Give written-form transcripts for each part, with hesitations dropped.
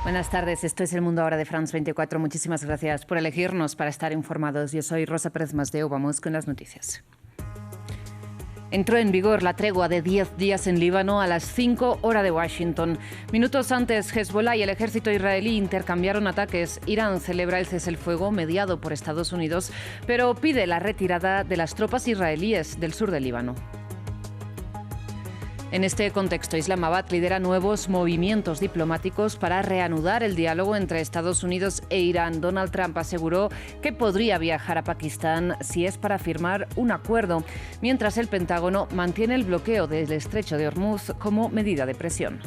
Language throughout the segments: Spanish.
Buenas tardes, esto es El Mundo Ahora de France 24. Muchísimas gracias por elegirnos para estar informados. Yo soy Rosa Pérez Masdeu, vamos con las noticias. Entró en vigor la tregua de 10 días en Líbano a las 5 hora de Washington. Minutos antes, Hezbollah y el ejército israelí intercambiaron ataques. Irán celebra el cese el fuego mediado por Estados Unidos, pero pide la retirada de las tropas israelíes del sur del Líbano. En este contexto, Islamabad lidera nuevos movimientos diplomáticos para reanudar el diálogo entre Estados Unidos e Irán. Donald Trump aseguró que podría viajar a Pakistán si es para firmar un acuerdo, mientras el Pentágono mantiene el bloqueo del estrecho de Hormuz como medida de presión.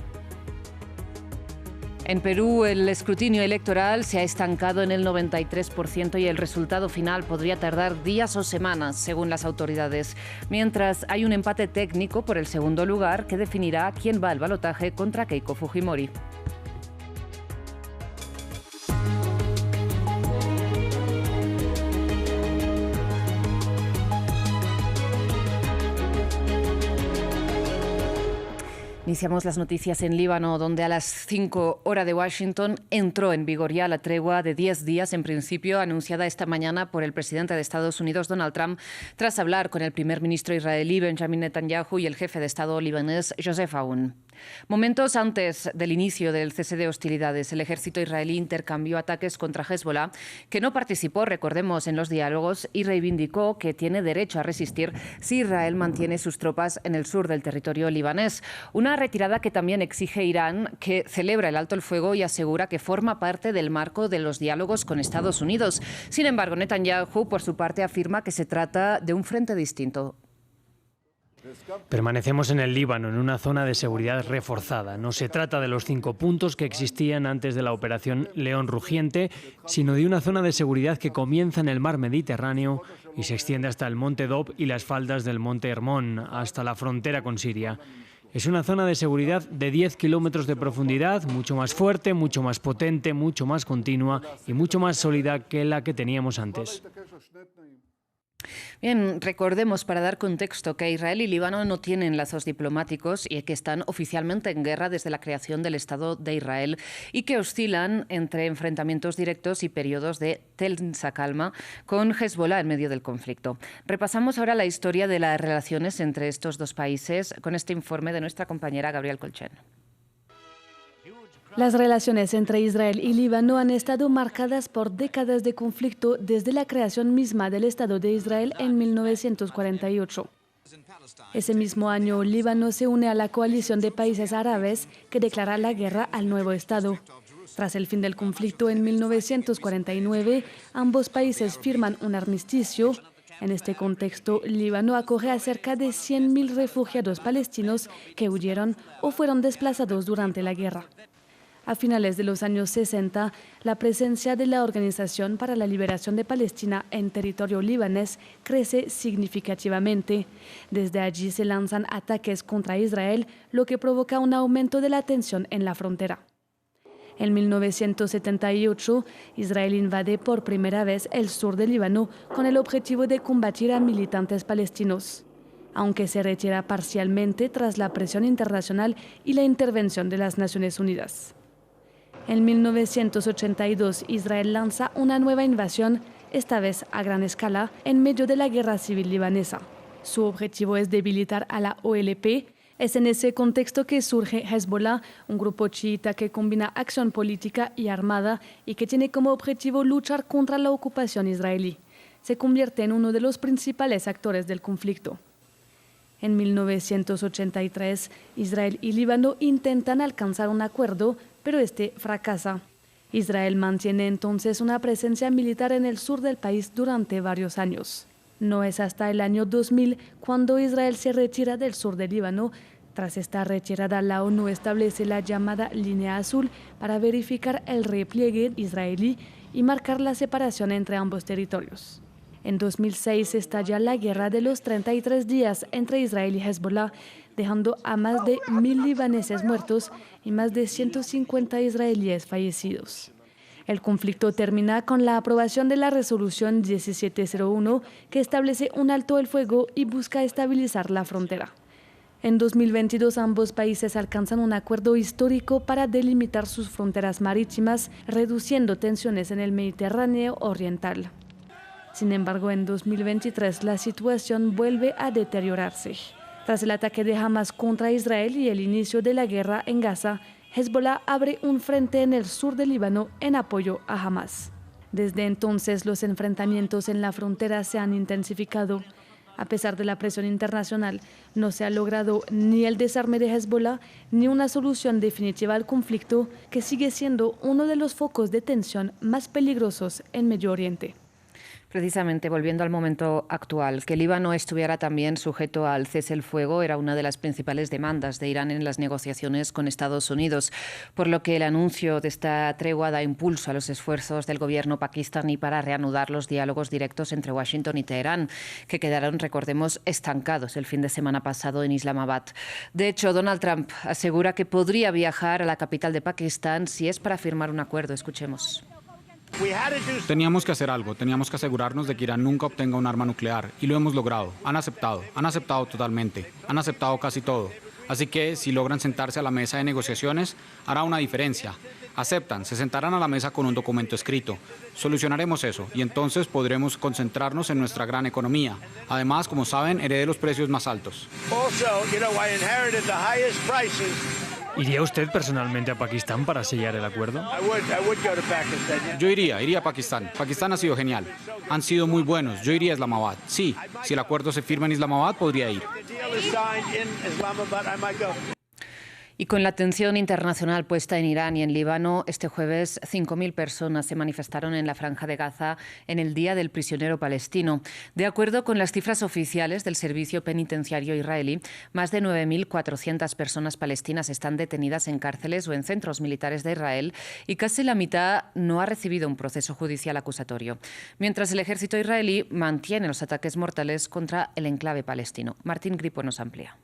En Perú, el escrutinio electoral se ha estancado en el 93% y el resultado final podría tardar días o semanas, según las autoridades. Mientras hay un empate técnico por el segundo lugar que definirá quién va al balotaje contra Keiko Fujimori. Iniciamos las noticias en Líbano, donde a las 5 hora de Washington entró en vigor ya la tregua de 10 días, en principio anunciada esta mañana por el presidente de Estados Unidos, Donald Trump, tras hablar con el primer ministro israelí, Benjamin Netanyahu, y el jefe de Estado libanés, Joseph Aoun. Momentos antes del inicio del cese de hostilidades, el ejército israelí intercambió ataques contra Hezbollah, que no participó, recordemos, en los diálogos y reivindicó que tiene derecho a resistir si Israel mantiene sus tropas en el sur del territorio libanés. Una retirada que también exige Irán, que celebra el alto el fuego y asegura que forma parte del marco de los diálogos con Estados Unidos. Sin embargo, Netanyahu, por su parte, afirma que se trata de un frente distinto. Permanecemos en el Líbano, en una zona de seguridad reforzada. No se trata de los 5 puntos que existían antes de la operación León Rugiente, sino de una zona de seguridad que comienza en el mar Mediterráneo y se extiende hasta el monte Dob y las faldas del monte Hermón, hasta la frontera con Siria. Es una zona de seguridad de 10 kilómetros de profundidad, mucho más fuerte, mucho más potente, mucho más continua y mucho más sólida que la que teníamos antes. Bien, recordemos para dar contexto que Israel y Líbano no tienen lazos diplomáticos y que están oficialmente en guerra desde la creación del Estado de Israel y que oscilan entre enfrentamientos directos y periodos de tensa calma con Hezbollah en medio del conflicto. Repasamos ahora la historia de las relaciones entre estos dos países con este informe de nuestra compañera Gabriel Colchen. Las relaciones entre Israel y Líbano han estado marcadas por décadas de conflicto desde la creación misma del Estado de Israel en 1948. Ese mismo año, Líbano se une a la coalición de países árabes que declara la guerra al nuevo Estado. Tras el fin del conflicto en 1949, ambos países firman un armisticio. En este contexto, Líbano acoge a cerca de 100.000 refugiados palestinos que huyeron o fueron desplazados durante la guerra. A finales de los años 60, la presencia de la Organización para la Liberación de Palestina en territorio libanés crece significativamente. Desde allí se lanzan ataques contra Israel, lo que provoca un aumento de la tensión en la frontera. En 1978, Israel invade por primera vez el sur del Líbano con el objetivo de combatir a militantes palestinos, aunque se retira parcialmente tras la presión internacional y la intervención de las Naciones Unidas. En 1982, Israel lanza una nueva invasión, esta vez a gran escala, en medio de la guerra civil libanesa. Su objetivo es debilitar a la OLP. Es en ese contexto que surge Hezbollah, un grupo chiita que combina acción política y armada y que tiene como objetivo luchar contra la ocupación israelí. Se convierte en uno de los principales actores del conflicto. En 1983, Israel y Líbano intentan alcanzar un acuerdo, pero este fracasa. Israel mantiene entonces una presencia militar en el sur del país durante varios años. No es hasta el año 2000 cuando Israel se retira del sur del Líbano. Tras esta retirada, la ONU establece la llamada Línea Azul para verificar el repliegue israelí y marcar la separación entre ambos territorios. En 2006 estalla la guerra de los 33 días entre Israel y Hezbollah, dejando a más de 1.000 libaneses muertos y más de 150 israelíes fallecidos. El conflicto termina con la aprobación de la resolución 1701, que establece un alto el fuego y busca estabilizar la frontera. En 2022 ambos países alcanzan un acuerdo histórico para delimitar sus fronteras marítimas, reduciendo tensiones en el Mediterráneo oriental. Sin embargo, en 2023 la situación vuelve a deteriorarse. Tras el ataque de Hamas contra Israel y el inicio de la guerra en Gaza, Hezbollah abre un frente en el sur del Líbano en apoyo a Hamas. Desde entonces, los enfrentamientos en la frontera se han intensificado. A pesar de la presión internacional, no se ha logrado ni el desarme de Hezbollah ni una solución definitiva al conflicto, que sigue siendo uno de los focos de tensión más peligrosos en Medio Oriente. Precisamente, volviendo al momento actual, que el Líbano estuviera también sujeto al cese el fuego era una de las principales demandas de Irán en las negociaciones con Estados Unidos, por lo que el anuncio de esta tregua da impulso a los esfuerzos del gobierno pakistaní para reanudar los diálogos directos entre Washington y Teherán, que quedaron, recordemos, estancados el fin de semana pasado en Islamabad. De hecho, Donald Trump asegura que podría viajar a la capital de Pakistán si es para firmar un acuerdo. Escuchemos. Teníamos que hacer algo, teníamos que asegurarnos de que Irán nunca obtenga un arma nuclear, y lo hemos logrado. Han aceptado totalmente, han aceptado casi todo. Así que si logran sentarse a la mesa de negociaciones, hará una diferencia. Aceptan, se sentarán a la mesa con un documento escrito. Solucionaremos eso y entonces podremos concentrarnos en nuestra gran economía. Además, como saben, heredé los precios más altos. ¿Iría usted personalmente a Pakistán para sellar el acuerdo? Yo iría a Pakistán. Pakistán ha sido genial. Han sido muy buenos. Yo iría a Islamabad. Sí, si el acuerdo se firma en Islamabad, podría ir. Y con la atención internacional puesta en Irán y en Líbano, este jueves 5.000 personas se manifestaron en la Franja de Gaza en el Día del Prisionero Palestino. De acuerdo con las cifras oficiales del Servicio Penitenciario israelí, más de 9.400 personas palestinas están detenidas en cárceles o en centros militares de Israel y casi la mitad no ha recibido un proceso judicial acusatorio, mientras el ejército israelí mantiene los ataques mortales contra el enclave palestino. Martín Gripo nos amplía.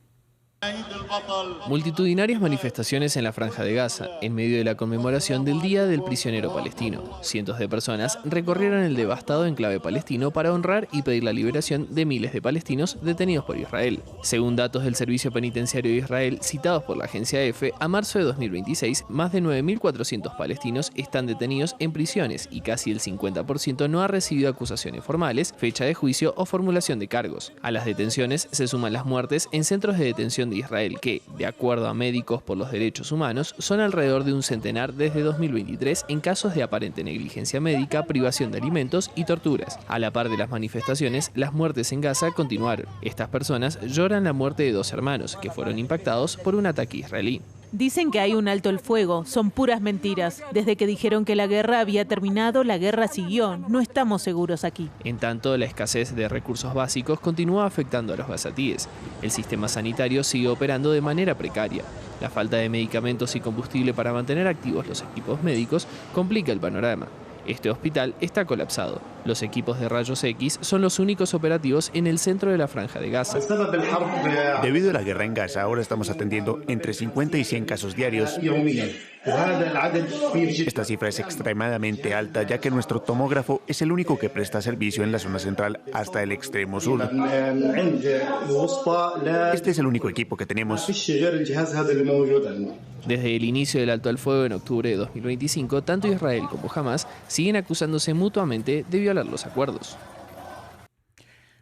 Multitudinarias manifestaciones en la Franja de Gaza, en medio de la conmemoración del Día del Prisionero Palestino. Cientos de personas recorrieron el devastado enclave palestino para honrar y pedir la liberación de miles de palestinos detenidos por Israel. Según datos del Servicio Penitenciario de Israel, citados por la agencia EFE, a marzo de 2026, más de 9.400 palestinos están detenidos en prisiones y casi el 50% no ha recibido acusaciones formales, fecha de juicio o formulación de cargos. A las detenciones se suman las muertes en centros de detención de Israel que, de acuerdo a Médicos por los Derechos Humanos, son alrededor de un centenar desde 2023 en casos de aparente negligencia médica, privación de alimentos y torturas. A la par de las manifestaciones, las muertes en Gaza continuaron. Estas personas lloran la muerte de 2 hermanos que fueron impactados por un ataque israelí. Dicen que hay un alto el fuego, son puras mentiras. Desde que dijeron que la guerra había terminado, la guerra siguió. No estamos seguros aquí. En tanto, la escasez de recursos básicos continúa afectando a los gazatíes. El sistema sanitario sigue operando de manera precaria. La falta de medicamentos y combustible para mantener activos los equipos médicos complica el panorama. Este hospital está colapsado. Los equipos de rayos X son los únicos operativos en el centro de la Franja de Gaza. Debido a la guerra en Gaza, ahora estamos atendiendo entre 50 y 100 casos diarios. Esta cifra es extremadamente alta, ya que nuestro tomógrafo es el único que presta servicio en la zona central hasta el extremo sur. Este es el único equipo que tenemos. Desde el inicio del alto al fuego en octubre de 2025, tanto Israel como Hamas siguen acusándose mutuamente de violar los acuerdos.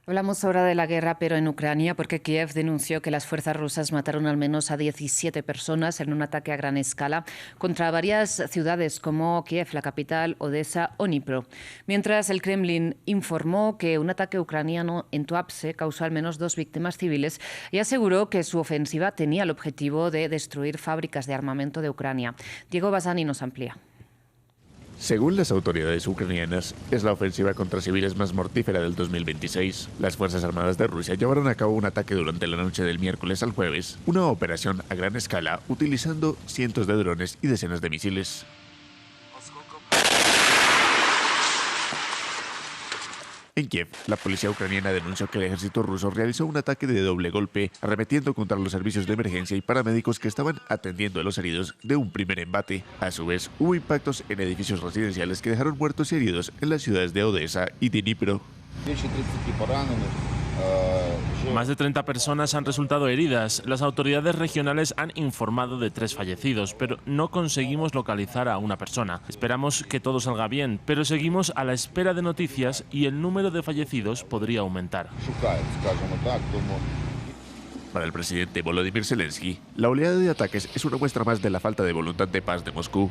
Hablamos ahora de la guerra, pero en Ucrania, porque Kiev denunció que las fuerzas rusas mataron al menos a 17 personas en un ataque a gran escala contra varias ciudades como Kiev, la capital, Odessa o Dnipro. Mientras el Kremlin informó que un ataque ucraniano en Tuapse causó al menos 2 víctimas civiles y aseguró que su ofensiva tenía el objetivo de destruir fábricas de armamento de Ucrania. Diego Bassani nos amplía. Según las autoridades ucranianas, es la ofensiva contra civiles más mortífera del 2026. Las Fuerzas Armadas de Rusia llevaron a cabo un ataque durante la noche del miércoles al jueves, una operación a gran escala utilizando cientos de drones y decenas de misiles. En Kiev, la policía ucraniana denunció que el ejército ruso realizó un ataque de doble golpe, arremetiendo contra los servicios de emergencia y paramédicos que estaban atendiendo a los heridos de un primer embate. A su vez, hubo impactos en edificios residenciales que dejaron muertos y heridos en las ciudades de Odessa y Dnipro. Más de 30 personas han resultado heridas. Las autoridades regionales han informado de 3 fallecidos, pero no conseguimos localizar a una persona. Esperamos que todo salga bien, pero seguimos a la espera de noticias y el número de fallecidos podría aumentar. Para el presidente Volodymyr Zelensky, la oleada de ataques es una muestra más de la falta de voluntad de paz de Moscú.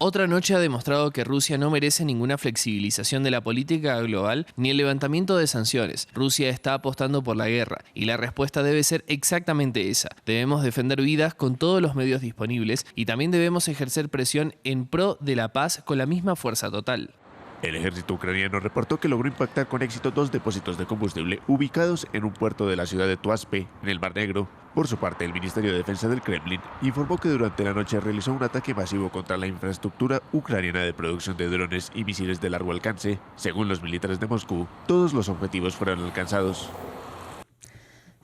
Otra noche ha demostrado que Rusia no merece ninguna flexibilización de la política global ni el levantamiento de sanciones. Rusia está apostando por la guerra y la respuesta debe ser exactamente esa. Debemos defender vidas con todos los medios disponibles y también debemos ejercer presión en pro de la paz con la misma fuerza total. El ejército ucraniano reportó que logró impactar con éxito 2 depósitos de combustible ubicados en un puerto de la ciudad de Tuapse, en el Mar Negro. Por su parte, el Ministerio de Defensa del Kremlin informó que durante la noche realizó un ataque masivo contra la infraestructura ucraniana de producción de drones y misiles de largo alcance. Según los militares de Moscú, todos los objetivos fueron alcanzados.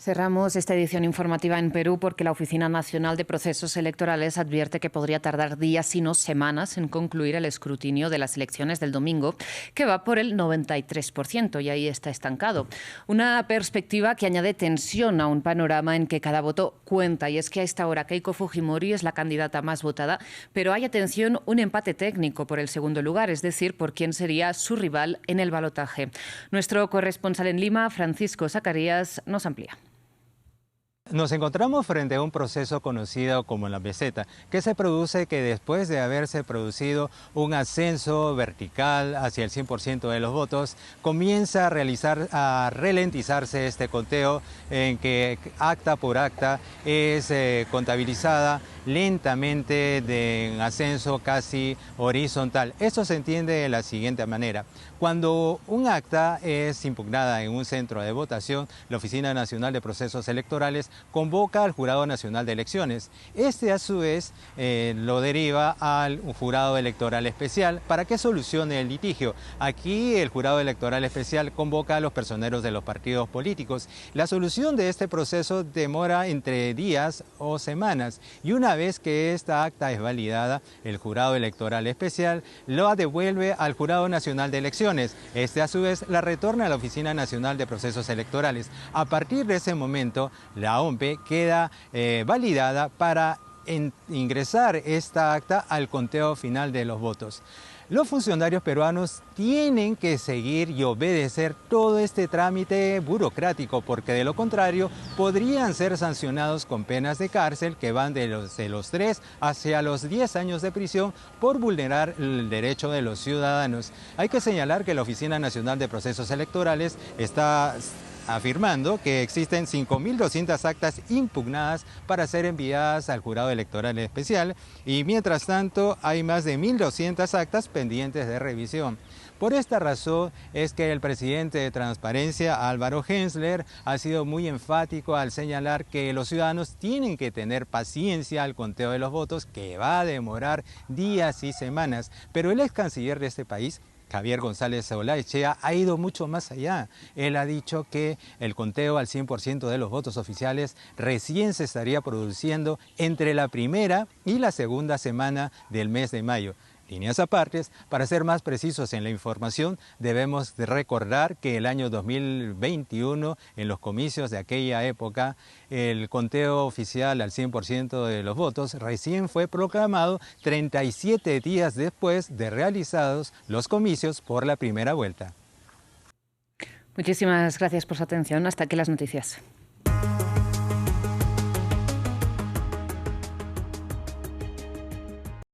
Cerramos esta edición informativa en Perú porque la Oficina Nacional de Procesos Electorales advierte que podría tardar días, si no semanas, en concluir el escrutinio de las elecciones del domingo, que va por el 93% y ahí está estancado. Una perspectiva que añade tensión a un panorama en que cada voto cuenta. Y es que a esta hora Keiko Fujimori es la candidata más votada, pero hay, atención, un empate técnico por el segundo lugar, es decir, por quién sería su rival en el balotaje. Nuestro corresponsal en Lima, Francisco Zacarías, nos amplía. Nos encontramos frente a un proceso conocido como la meseta, que se produce que después de haberse producido un ascenso vertical hacia el 100% de los votos, comienza a ralentizarse este conteo en que acta por acta es contabilizada lentamente en ascenso casi horizontal. Esto se entiende de la siguiente manera. Cuando un acta es impugnada en un centro de votación, la Oficina Nacional de Procesos Electorales convoca al Jurado Nacional de Elecciones. Este, a su vez, lo deriva al Jurado Electoral Especial para que solucione el litigio. Aquí el Jurado Electoral Especial convoca a los personeros de los partidos políticos. La solución de este proceso demora entre días o semanas y una vez que esta acta es validada, el Jurado Electoral Especial lo devuelve al Jurado Nacional de Elecciones. Este, a su vez, la retorna a la Oficina Nacional de Procesos Electorales. A partir de ese momento, la OMPE queda validada para ingresar esta acta al conteo final de los votos. Los funcionarios peruanos tienen que seguir y obedecer todo este trámite burocrático, porque de lo contrario podrían ser sancionados con penas de cárcel que van de los 3 hacia los 10 años de prisión por vulnerar el derecho de los ciudadanos. Hay que señalar que la Oficina Nacional de Procesos Electorales está afirmando que existen 5.200 actas impugnadas para ser enviadas al Jurado Electoral Especial y mientras tanto hay más de 1.200 actas pendientes de revisión. Por esta razón es que el presidente de Transparencia, Álvaro Gensler, ha sido muy enfático al señalar que los ciudadanos tienen que tener paciencia al conteo de los votos, que va a demorar días y semanas, pero el ex canciller de este país, Javier González Olaechea, ha ido mucho más allá. Él ha dicho que el conteo al 100% de los votos oficiales recién se estaría produciendo entre la primera y la segunda semana del mes de mayo. Líneas apartes, para ser más precisos en la información, debemos recordar que el año 2021, en los comicios de aquella época, el conteo oficial al 100% de los votos recién fue proclamado 37 días después de realizados los comicios por la primera vuelta. Muchísimas gracias por su atención. Hasta aquí las noticias.